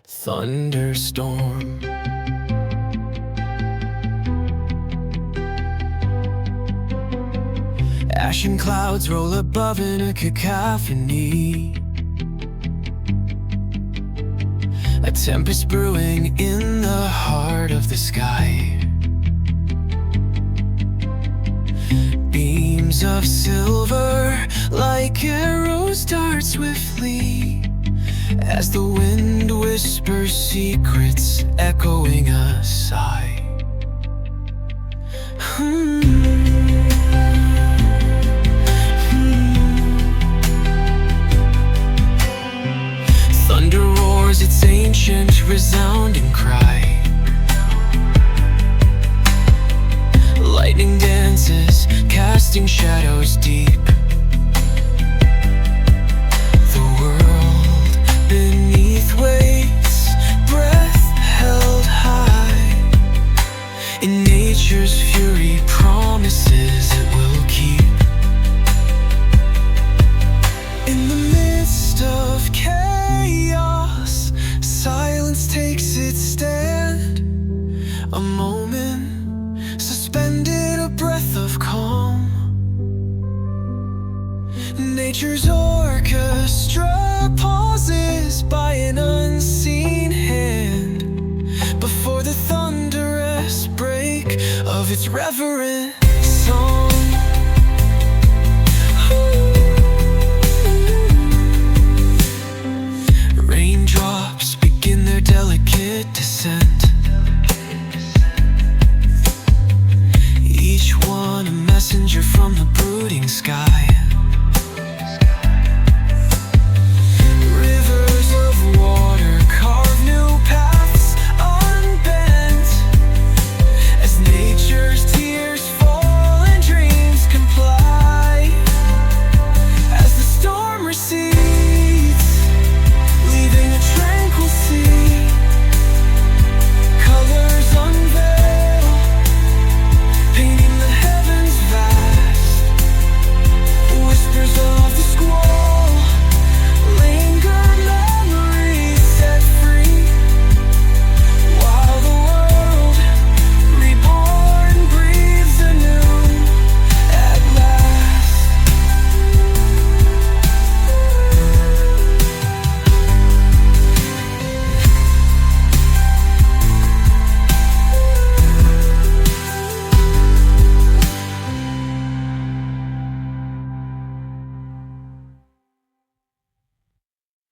Thunderstorm. Ashen clouds roll above in a cacophony. A tempest brewing in the heart of the sky. Beams of silver like arrows dart swiftly as the wind whispers secrets, echoing a sigh. Thunder roars its ancient, resounding cry. Lightning dances, casting shadows deep. The world beneath waits, breath held high. In nature's fury, promises it will keep. In the midst of chaos, silence takes its stand. A moment suspended, a breath of calm. Nature's orchestra pauses by an unseen hand before the thunderous break of its reverence.